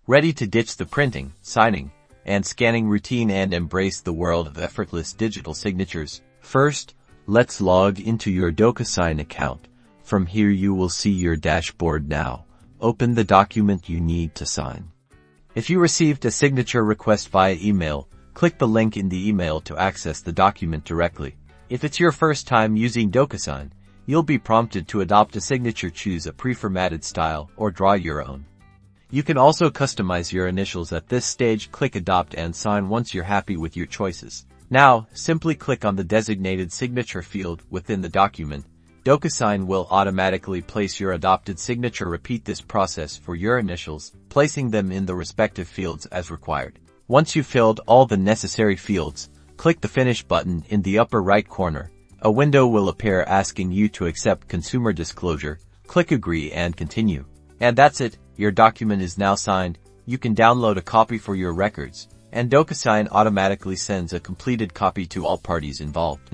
Ready to ditch the printing, signing, and scanning routine and embrace the world of effortless digital signatures? First, let's log into your Docusign account. From here you will see your dashboard now. Open the document you need to sign. If you received a signature request via email, click the link in the email to access the document directly. If it's your first time using Docusign, you'll be prompted to adopt a signature, choose a pre-formatted style, or draw your own. You can also customize your initials at this stage. Click Adopt and Sign once you're happy with your choices. Now, simply click on the designated signature field within the document. Docusign will automatically place your adopted signature. Repeat this process for your initials, placing them in the respective fields as required. Once you've filled all the necessary fields, click the Finish button in the upper right corner. A window will appear asking you to accept consumer disclosure. Click Agree and Continue. And that's it, your document is now signed. You can download a copy for your records, and Docusign automatically sends a completed copy to all parties involved.